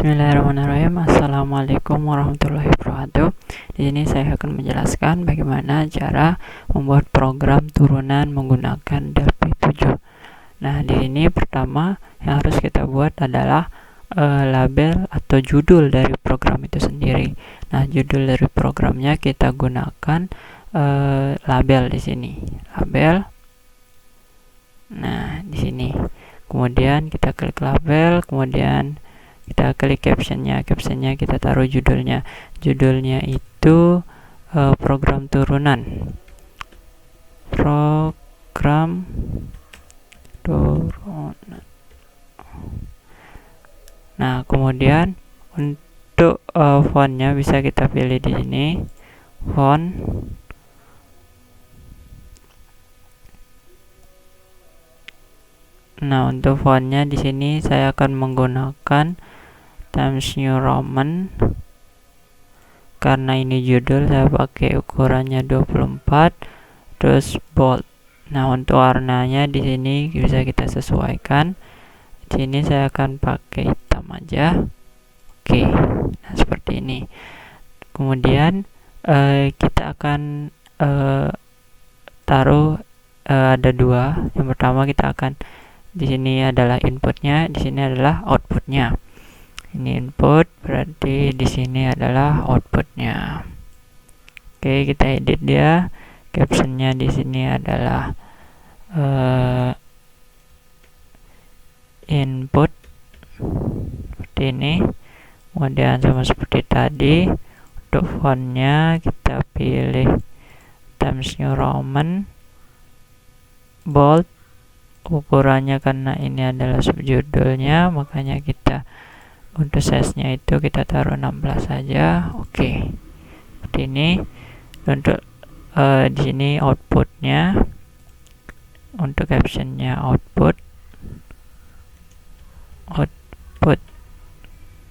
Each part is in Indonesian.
Bismillahirrahmanirrahim. Assalamualaikum warahmatullahi wabarakatuh. Di sini saya akan menjelaskan bagaimana cara membuat program turunan menggunakan Delphi 7. Nah, di sini pertama yang harus kita buat adalah label atau judul dari program itu sendiri. Nah, judul dari programnya kita gunakan label di sini. Label. Nah, di sini. Kemudian kita klik label, kemudian kita klik captionnya kita taruh judulnya itu program turunan. Nah, kemudian untuk fontnya bisa kita pilih di sini, font. Nah, untuk fontnya di sini saya akan menggunakan Times New Roman. Karena ini judul, saya pakai ukurannya 24, terus bold. Nah, untuk warnanya di sini bisa kita sesuaikan. Di sini saya akan pakai hitam aja. Oke. Nah, seperti ini. Kemudian kita akan taruh ada dua. Yang pertama kita akan di sini adalah inputnya, di sini adalah outputnya. Ini input, berarti di sini adalah outputnya. Oke, kita edit dia. Captionnya di sini adalah input seperti ini. Kemudian sama seperti tadi, untuk fontnya kita pilih Times New Roman, bold. Ukurannya karena ini adalah subjudulnya, makanya kita untuk size-nya itu kita taruh 16 saja. Oke. Seperti ini. Untuk di sini outputnya, untuk captionnya output.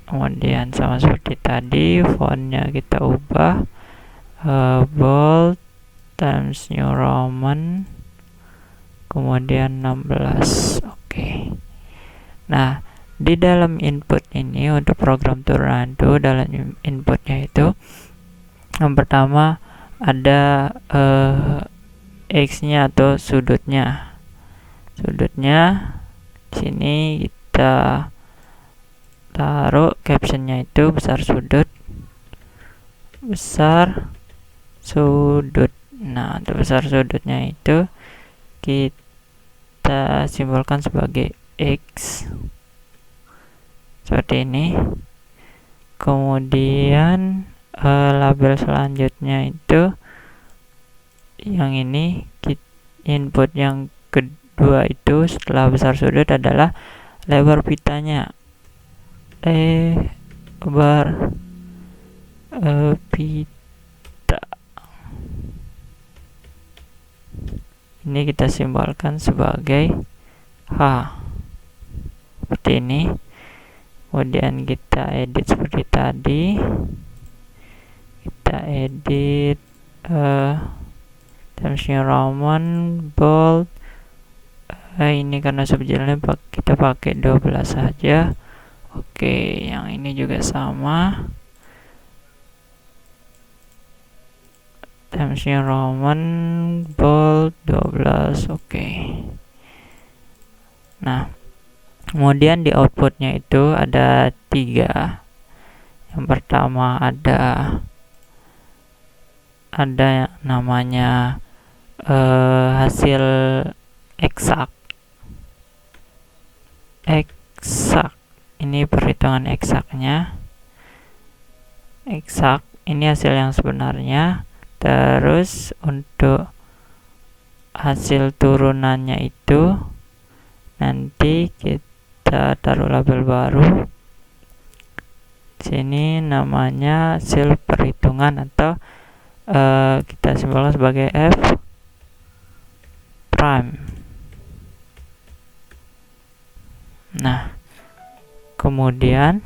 Kemudian sama seperti tadi, fontnya kita ubah bold, Times New Roman, kemudian 16. Oke. Nah, di dalam input ini untuk program turunan itu, dalam inputnya itu yang pertama ada x-nya atau sudutnya. Sudutnya di sini kita taruh captionnya itu besar sudut. Nah, untuk besar sudutnya itu kita simbolkan sebagai x seperti ini. Kemudian label selanjutnya itu yang ini, input yang kedua itu setelah besar sudut adalah lebar pitanya. Lebar pita ini kita simbolkan sebagai H seperti ini. Kemudian kita edit seperti tadi, kita edit Times New Roman, bold. Ini karena subjudulnya kita pakai 12 saja. Oke, yang ini juga sama, Times New Roman, bold 12. Oke. Nah, kemudian di outputnya itu ada 3. Yang pertama ada namanya hasil eksak. Ini perhitungan eksaknya. Eksak ini hasil yang sebenarnya. Terus untuk hasil turunannya itu nanti kita taruh label baru. Sini namanya hasil perhitungan atau kita simbolkan sebagai F prime. Nah, kemudian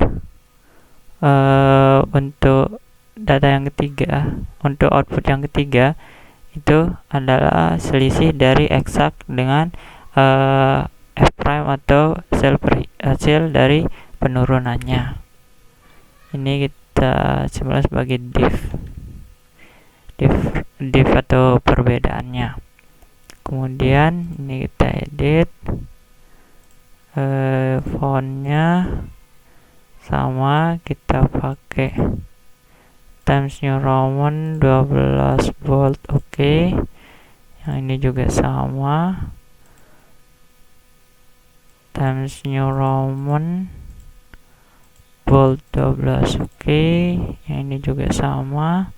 untuk data yang ketiga, untuk output yang ketiga itu adalah selisih dari eksak dengan F prime atau hasil dari penurunannya. Ini kita simpan sebagai div atau perbedaannya. Kemudian ini kita edit fontnya, sama kita pakai Times New Roman 12 bold. Oke. Yang ini juga sama, Times New Roman bold 12. Oke. Yang ini juga sama,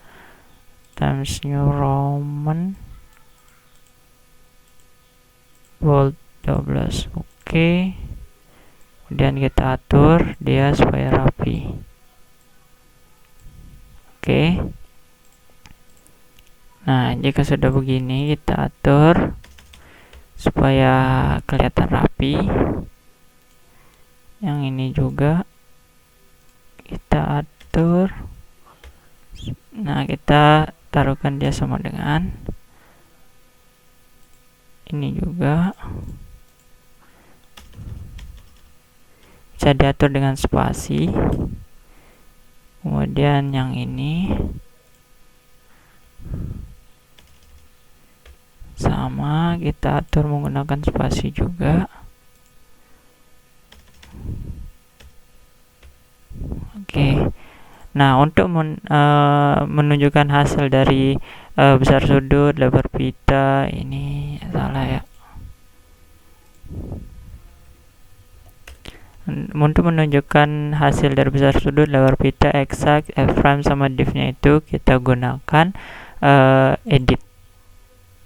Times New Roman bold 12. Oke. Kemudian kita atur dia supaya rapi. Oke. Nah, jika sudah begini, kita atur supaya kelihatan rapi. Yang ini juga kita atur. Nah, kita taruhkan dia sama dengan ini juga. Bisa diatur dengan spasi. Kemudian yang ini sama, kita atur menggunakan spasi juga. Oke. Nah, untuk menunjukkan hasil dari besar sudut, lebar pita, ini salah ya. Untuk menunjukkan hasil dari besar sudut, lebar pita, eksak, f-prime sama div-nya itu kita gunakan edit.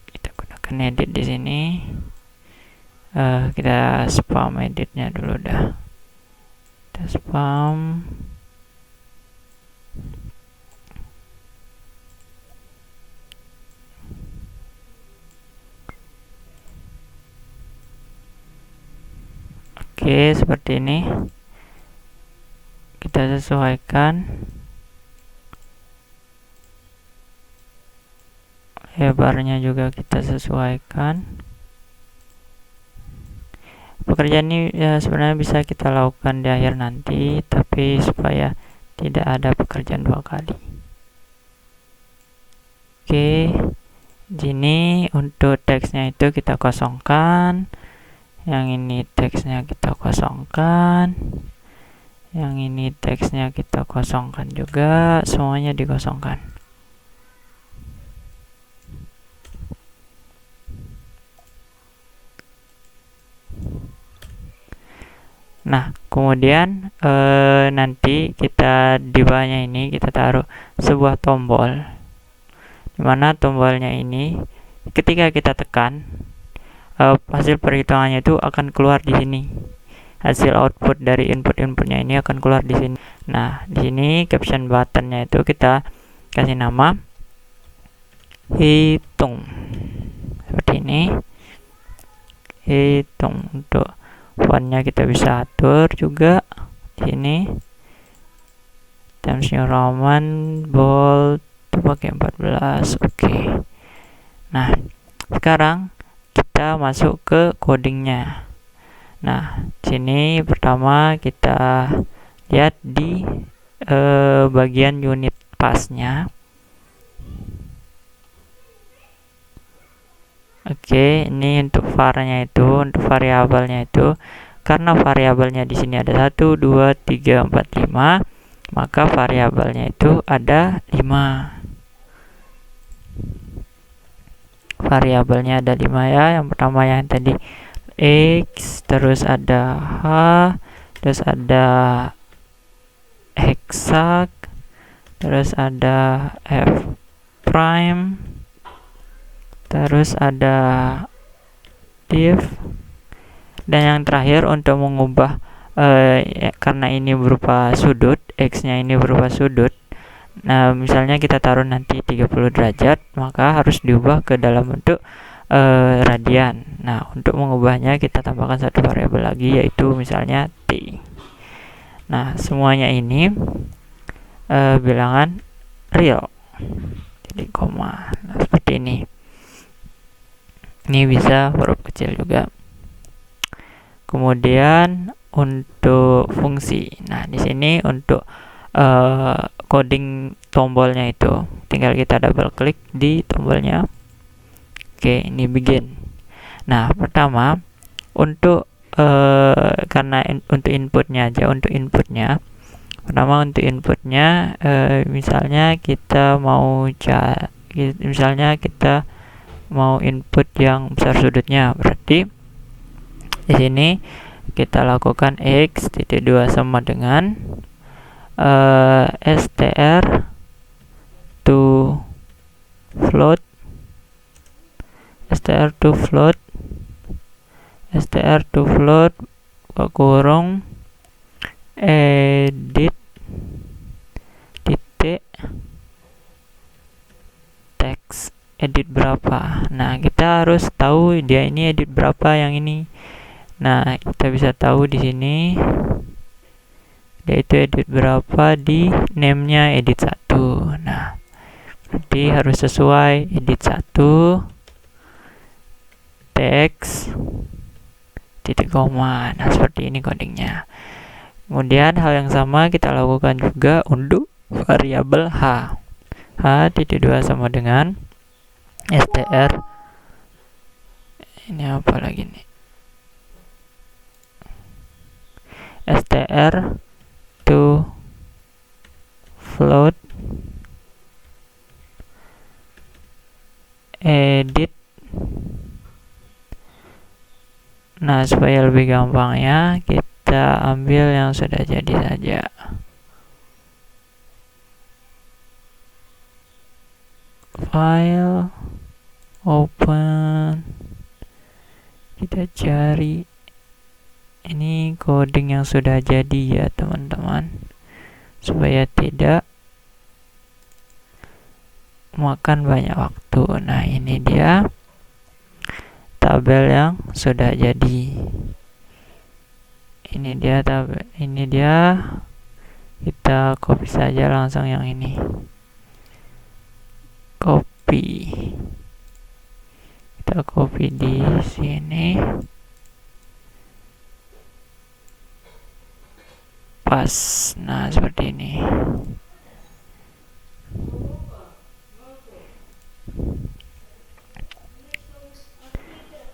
Kita gunakan edit di sini. Kita spam editnya dulu dah. Kita spam. Oke, seperti ini. Kita sesuaikan lebarnya, juga kita sesuaikan. Pekerjaan ini sebenarnya bisa kita lakukan di akhir nanti, tapi supaya tidak ada pekerjaan dua kali. Oke, sini untuk teksnya itu kita kosongkan. Yang ini teksnya kita kosongkan. Yang ini teksnya kita kosongkan juga. Semuanya dikosongkan. Nah, kemudian nanti kita di bawahnya ini kita taruh sebuah tombol, dimana tombolnya ini ketika kita tekan, hasil perhitungannya itu akan keluar di sini. Hasil output dari inputnya ini akan keluar di sini. Nah, di sini caption buttonnya itu kita kasih nama hitung, seperti ini. Hitung. Untuk fontnya kita bisa atur juga di sini. Times New Roman bold itu pakai 14. Oke. Nah, sekarang kita masuk ke codingnya. Nah, sini pertama kita lihat di bagian unit passnya. Oke, ini untuk var-nya itu, untuk variabelnya itu, karena variabelnya di sini ada 1, 2, 3, 4, 5, maka variabelnya itu ada 5. Variabelnya ada 5 ya. Yang pertama yang tadi x, terus ada h, terus ada hexag, terus ada f prime, terus ada div, dan yang terakhir untuk mengubah karena ini berupa sudut, x-nya ini berupa sudut. Nah, misalnya kita taruh nanti 30 derajat, maka harus diubah ke dalam bentuk radian. Nah, untuk mengubahnya kita tambahkan satu variabel lagi, yaitu misalnya t. Nah, semuanya ini bilangan real, jadi koma. Nah, seperti ini. Ini bisa huruf kecil juga. Kemudian untuk fungsi. Nah, di sini untuk coding tombolnya itu. Tinggal kita double klik di tombolnya. Oke, ini begin. Nah, pertama untuk karena untuk inputnya aja, misalnya kita mau input yang besar sudutnya, berarti di sini kita lakukan x.2 sama dengan str to float kurung edit titik teks edit berapa. Nah, kita harus tahu dia ini edit berapa yang ini. Nah, kita bisa tahu di sini dia itu edit berapa di name-nya edit 1. Nah, berarti harus sesuai edit 1 teks titik koma. Nah, seperti ini codingnya. Kemudian hal yang sama kita lakukan juga untuk variabel h.2 sama dengan str, ini apa lagi nih, str to float edit. Nah, supaya lebih gampang ya, kita ambil yang sudah jadi saja. File, open, kita cari ini coding yang sudah jadi ya teman-teman, supaya tidak makan banyak waktu. Nah, ini dia tabel yang sudah jadi. Ini dia tabel, ini dia. Kita copy saja langsung yang ini. Kita copy di sini. Pas. Nah, seperti ini.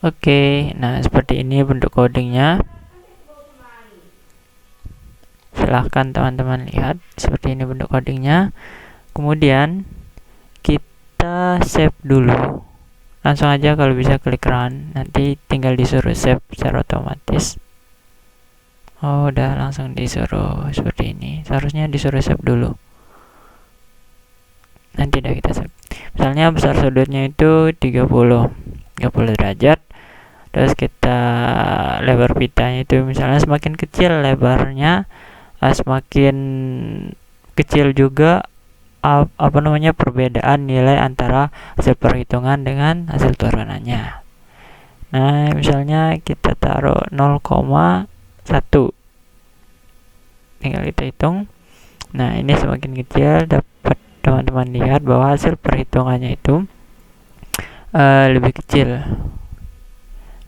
Oke, nah seperti ini bentuk codingnya. Silahkan teman-teman lihat, seperti ini bentuk codingnya. Kemudian kita save dulu. Langsung aja kalau bisa klik run, nanti tinggal disuruh save secara otomatis. Oh, udah langsung disuruh seperti ini. Seharusnya disuruh save dulu. Nanti udah kita save. Misalnya besar sudutnya itu 30 derajat. Terus kita lebar pitanya itu misalnya semakin kecil lebarnya, semakin kecil juga perbedaan nilai antara hasil perhitungan dengan hasil turunannya. Nah, misalnya kita taruh 0,1, tinggal kita hitung. Nah, ini semakin kecil, dapat teman-teman lihat bahwa hasil perhitungannya itu lebih kecil.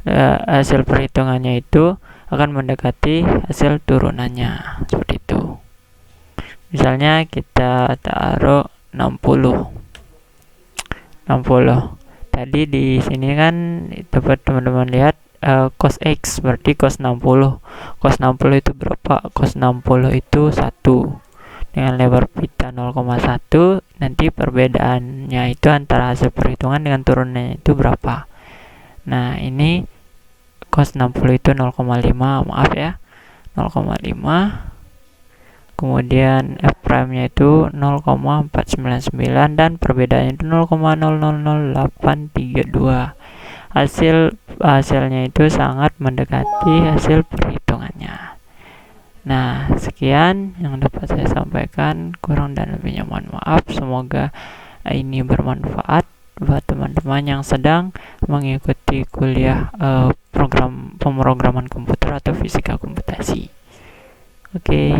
Hasil perhitungannya itu akan mendekati hasil turunannya, seperti itu. Misalnya kita taruh 60. Tadi di sini kan dapat teman-teman lihat cos X, berarti cos 60. Cos 60 itu berapa? Cos 60 itu 1. Dengan lebar pita 0,1, nanti perbedaannya itu antara hasil perhitungan dengan turunannya itu berapa. Nah, ini cos 60 itu 0,5, maaf ya, 0,5. Kemudian F prime-nya itu 0,499 dan perbedaannya itu 0,000832. Hasilnya itu sangat mendekati hasil perhitungannya. Nah, sekian yang dapat saya sampaikan, kurang dan lebihnya mohon maaf. Semoga ini bermanfaat buat teman-teman yang sedang mengikuti kuliah program pemrograman komputer atau fisika komputasi. Oke.